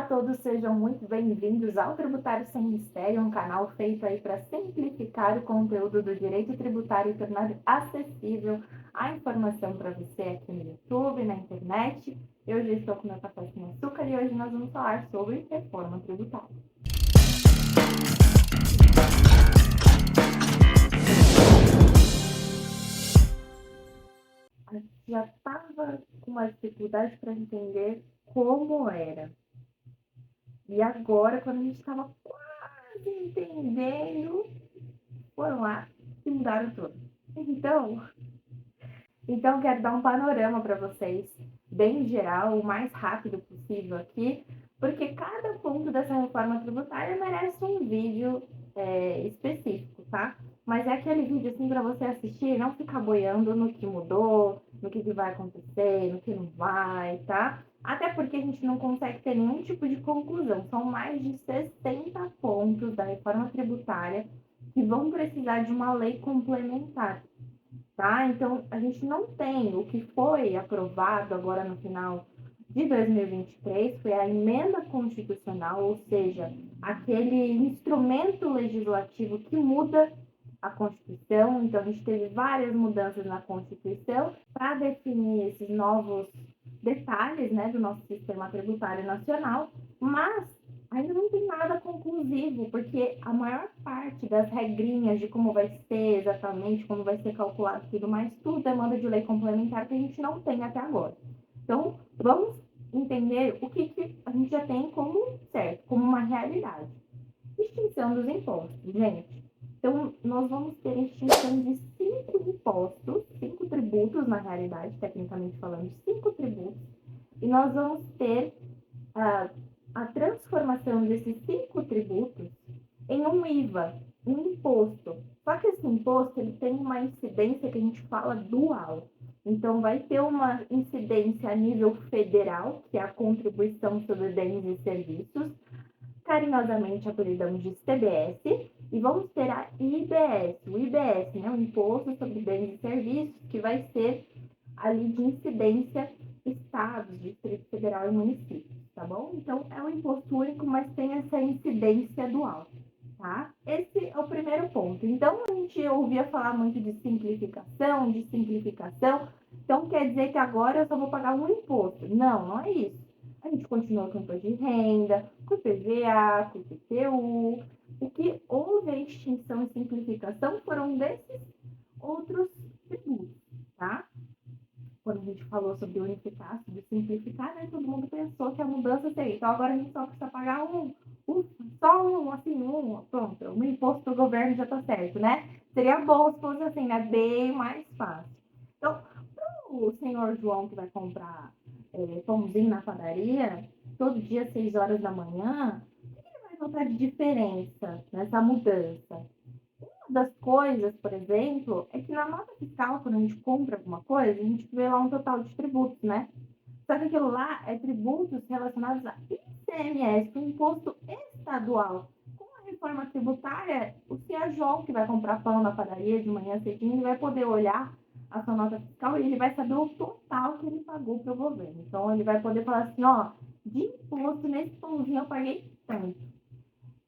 todos, sejam muito bem-vindos ao Tributário Sem Mistério, um canal feito aí para simplificar o conteúdo do direito tributário e tornar acessível a informação para você aqui no YouTube, na internet. Eu já estou com meu café sem açúcar e hoje nós vamos falar sobre reforma tributária. A gente já estava com uma dificuldade para entender como era. E agora, quando a gente estava quase entendendo, foram lá e mudaram tudo. Então quero dar um panorama para vocês, bem geral, o mais rápido possível aqui, porque cada ponto dessa reforma tributária merece um vídeo específico, tá? Mas é aquele vídeo assim para você assistir e não ficar boiando no que mudou, no que vai acontecer, no que não vai, tá? Até porque a gente não consegue ter nenhum tipo de conclusão. São mais de 60 pontos da reforma tributária que vão precisar de uma lei complementar, tá? Então, a gente não tem o que foi aprovado agora no final de 2023, foi a emenda constitucional, ou seja, aquele instrumento legislativo que muda a Constituição. Então, a gente teve várias mudanças na Constituição para definir esses novos detalhes, né, do nosso sistema tributário nacional, mas ainda não tem nada conclusivo, porque a maior parte das regrinhas de como vai ser exatamente, como vai ser calculado e tudo mais, tudo demanda de lei complementar que a gente não tem até agora. Então, vamos entender o que a gente já tem como certo, como uma realidade. Extinção dos impostos, gente. Então, nós vamos ter extinção de 5 impostos, 5 tributos, na realidade, tecnicamente falando, 5 tributos, e nós vamos ter a transformação desses 5 tributos em um IVA, um imposto. Só que esse imposto ele tem uma incidência que a gente fala dual. Então, vai ter uma incidência a nível federal, que é a contribuição sobre bens e serviços, carinhosamente apelidamos de CBS, e vamos ter a IBS, o IBS, né, o Imposto sobre Bens e Serviços, que vai ser ali de incidência estados, Distrito Federal e municípios, tá bom? Então, é um imposto único, mas tem essa incidência dual, tá? Esse é o primeiro ponto. Então, a gente ouvia falar muito de simplificação, então quer dizer que agora eu só vou pagar um imposto. Não, não é isso. A gente continua com o imposto de renda, com o IPVA, com o IPTU. O que houve a extinção e simplificação foram desses outros tributos, tá? Quando a gente falou sobre unificar, sobre simplificar, né, todo mundo pensou que a mudança seria. Então, agora a gente só precisa pagar pronto, um imposto para o governo já está certo, né? Seria bom se fosse assim, né? Bem mais fácil. Então, o senhor João que vai comprar pãozinho na padaria, todo dia, 6 horas da manhã, o que ele vai notar de diferença nessa mudança? Uma das coisas, por exemplo, é que na nota fiscal, quando a gente compra alguma coisa, a gente vê lá um total de tributos, né? Só que aquilo lá é tributos relacionados a ICMS, o imposto estadual. Com a reforma tributária, o senhor João, que vai comprar pão na padaria de manhã cedinho, ele vai poder olhar a sua nota fiscal e ele vai saber o total que ele pagou para o governo. Então, ele vai poder falar assim, ó, de imposto nesse pãozinho eu paguei tanto.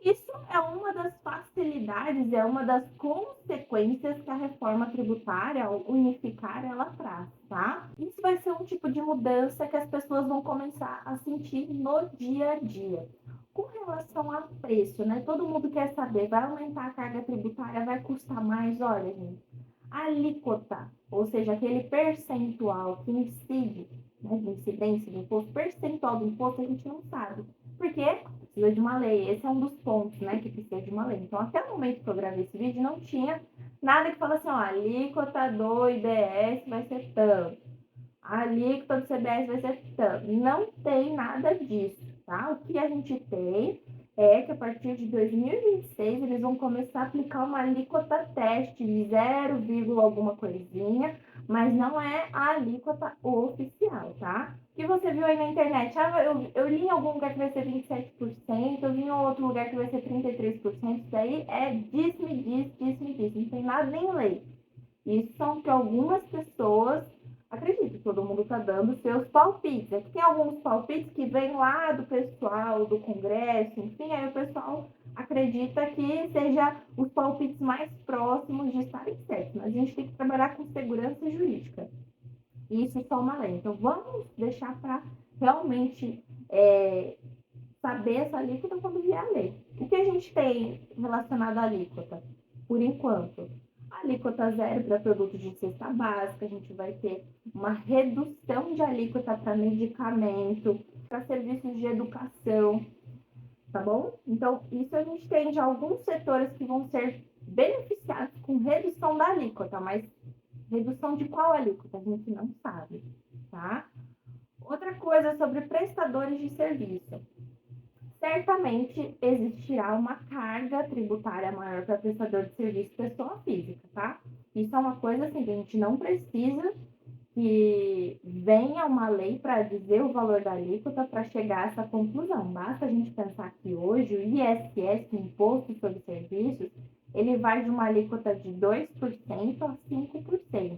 Isso é uma das facilidades, é uma das consequências que a reforma tributária, ao unificar, ela traz, tá? Isso vai ser um tipo de mudança que as pessoas vão começar a sentir no dia a dia. Com relação a preço, né? Todo mundo quer saber, vai aumentar a carga tributária, vai custar mais? Olha, gente, a alíquota, ou seja, aquele percentual que incide, né, de incidência do imposto, percentual do imposto, a gente não sabe. Porque precisa de uma lei. Esse é um dos pontos, né, que precisa de uma lei. Então, até o momento que eu gravei esse vídeo, não tinha nada que fala assim, ó, a alíquota do IBS vai ser tanto, a alíquota do CBS vai ser tanto. Não tem nada disso, tá? O que a gente tem é que a partir de 2026 eles vão começar a aplicar uma alíquota teste de 0, alguma coisinha, mas não é a alíquota oficial, tá? Que você viu aí na internet, eu li em algum lugar que vai ser 27%, eu vi em outro lugar que vai ser 33%, isso daí é disse-me, não tem nada nem lei. Isso são que algumas pessoas Acredito, todo mundo está dando seus palpites. Aqui tem alguns palpites que vêm lá do pessoal, do Congresso, enfim, aí o pessoal acredita que seja os palpites mais próximos de estarem certos. Mas a gente tem que trabalhar com segurança jurídica. Isso é só uma lei. Então, vamos deixar para realmente saber essa alíquota quando vier a lei. O que a gente tem relacionado à alíquota? Por enquanto, alíquota zero para produtos de cesta básica, a gente vai ter uma redução de alíquota para medicamento, para serviços de educação, tá bom? Então, isso a gente tem de alguns setores que vão ser beneficiados com redução da alíquota, mas redução de qual alíquota? A gente não sabe, tá? Outra coisa sobre prestadores de serviço. Certamente existirá uma carga tributária maior para prestador de serviço pessoa física, tá? Isso é uma coisa assim que a gente não precisa que venha uma lei para dizer o valor da alíquota para chegar a essa conclusão. Basta a gente pensar que hoje o ISS, o Imposto sobre Serviços, ele vai de uma alíquota de 2% a 5%.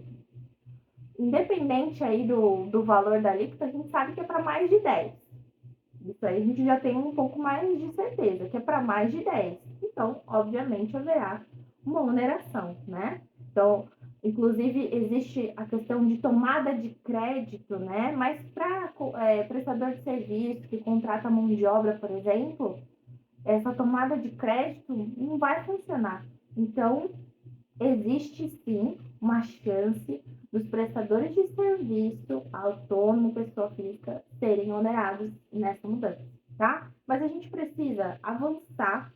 Independente aí do valor da alíquota, a gente sabe que é para mais de 10%. Isso aí a gente já tem um pouco mais de certeza, que é para mais de 10. Então, obviamente, haverá uma oneração, né? Então, inclusive, existe a questão de tomada de crédito, né? Mas para prestador de serviço que contrata mão de obra, por exemplo, essa tomada de crédito não vai funcionar. Então, existe sim uma chance dos prestadores de serviço autônomo, pessoa física, serem onerados nessa mudança, tá? Mas a gente precisa avançar,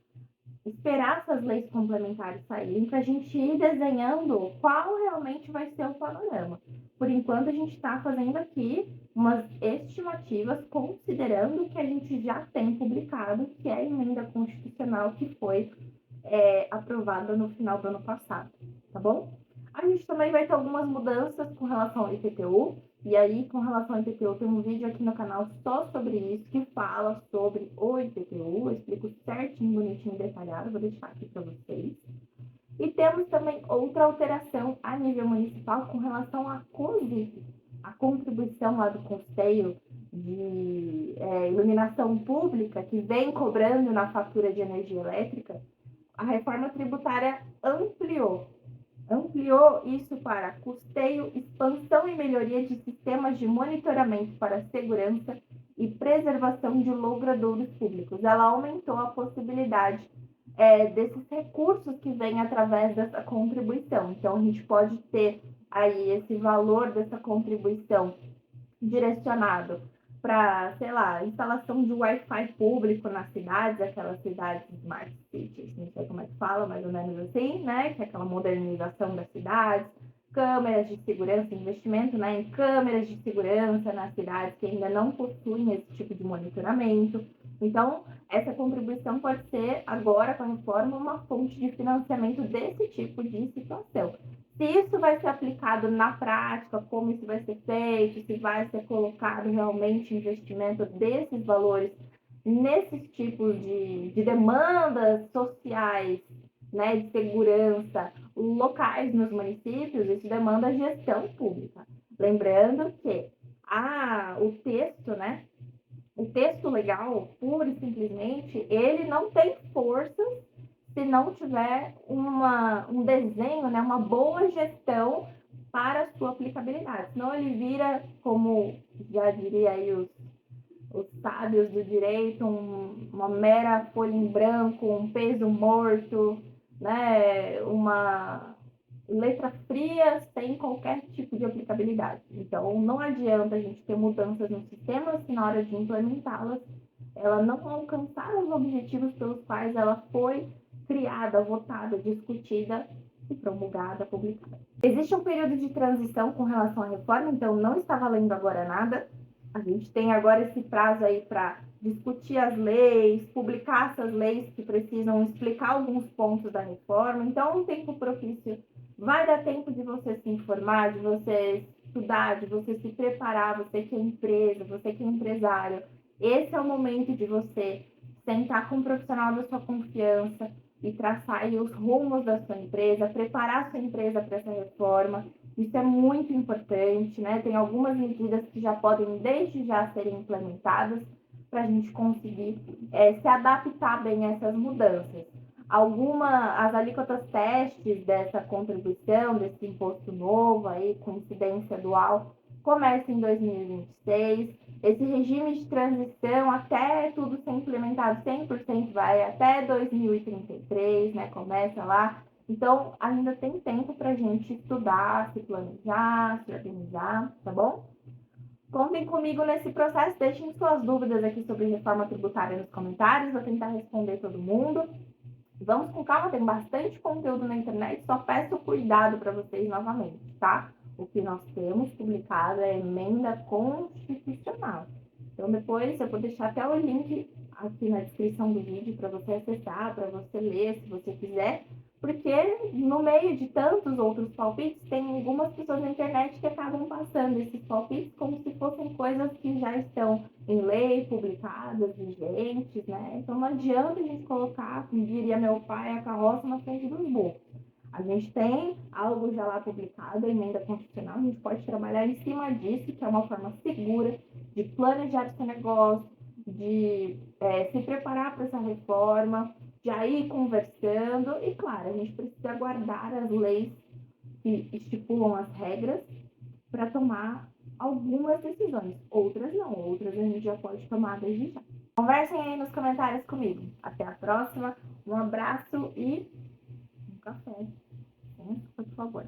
esperar essas leis complementares saírem para a gente ir desenhando qual realmente vai ser o panorama. Por enquanto, a gente está fazendo aqui umas estimativas considerando o que a gente já tem publicado, que é a emenda constitucional que foi aprovada no final do ano passado, tá bom? A gente também vai ter algumas mudanças com relação ao IPTU, e aí, com relação ao IPTU, tem um vídeo aqui no canal só sobre isso, que fala sobre o IPTU, eu explico certinho, bonitinho, detalhado, vou deixar aqui para vocês. E temos também outra alteração a nível municipal com relação à COSIP, a contribuição lá do Conselho de Iluminação Pública, que vem cobrando na fatura de energia elétrica. A reforma tributária ampliou isso para custeio, expansão e melhoria de sistemas de monitoramento para segurança e preservação de logradouros públicos. Ela aumentou a possibilidade desses recursos que vêm através dessa contribuição. Então, a gente pode ter aí esse valor dessa contribuição direcionado para, sei lá, instalação de Wi-Fi público nas cidades, aquelas cidades smart cities, não sei como é que fala, mais ou menos assim, né? Que é aquela modernização das cidades, câmeras de segurança, investimento, né, em câmeras de segurança nas cidades que ainda não possuem esse tipo de monitoramento. Então, essa contribuição pode ser, agora com a reforma, uma fonte de financiamento desse tipo de situação. Se isso vai ser aplicado na prática, como isso vai ser feito, se vai ser colocado realmente investimento desses valores nesses tipos de demandas sociais, né, de segurança locais nos municípios, isso demanda gestão pública. Lembrando que o texto, né, o texto legal, pura e simplesmente, ele não tem força se não tiver um desenho, né, uma boa gestão para a sua aplicabilidade. Senão ele vira, como já diria aí os sábios do direito, uma mera folha em branco, um peso morto, né, uma letra fria sem qualquer tipo de aplicabilidade. Então, não adianta a gente ter mudanças no sistema se na hora de implementá-las, ela não alcançar os objetivos pelos quais ela foi criada, votada, discutida e promulgada, publicada. Existe um período de transição com relação à reforma, então não está valendo agora nada. A gente tem agora esse prazo aí para discutir as leis, publicar essas leis que precisam explicar alguns pontos da reforma. Então, um tempo propício, vai dar tempo de você se informar, de você estudar, de você se preparar, você que é empresa, você que é empresário. Esse é o momento de você sentar com um profissional da sua confiança e traçar aí os rumos da sua empresa, preparar a sua empresa para essa reforma Isso é muito importante, né? Tem algumas medidas que já podem desde já serem implementadas para a gente conseguir se adaptar bem a essas mudanças. As alíquotas testes dessa contribuição, desse imposto novo aí, com incidência dual, começa em 2026. Esse regime de transição, até tudo ser implementado 100%, vai até 2033, né? Começa lá. Então, ainda tem tempo para a gente estudar, se planejar, se organizar, tá bom? Contem comigo nesse processo, deixem suas dúvidas aqui sobre reforma tributária nos comentários, vou tentar responder todo mundo. Vamos com calma, tem bastante conteúdo na internet, só peço cuidado para vocês novamente, tá? O que nós temos publicado é emenda constitucional. Então, depois eu vou deixar até o link aqui na descrição do vídeo para você acessar, para você ler, se você quiser, porque no meio de tantos outros palpites, tem algumas pessoas na internet que acabam passando esses palpites como se fossem coisas que já estão em lei, publicadas, vigentes, né? Então não adianta a gente colocar, como diria meu pai, a carroça na frente dos burros. A gente tem algo já lá publicado, a emenda constitucional, a gente pode trabalhar em cima disso, que é uma forma segura de planejar seu negócio, de se preparar para essa reforma, já ir conversando. E, claro, a gente precisa guardar as leis que estipulam as regras para tomar algumas decisões. Outras não, outras a gente já pode tomar desde já. Conversem aí nos comentários comigo. Até a próxima. Um abraço e um café. Por favor.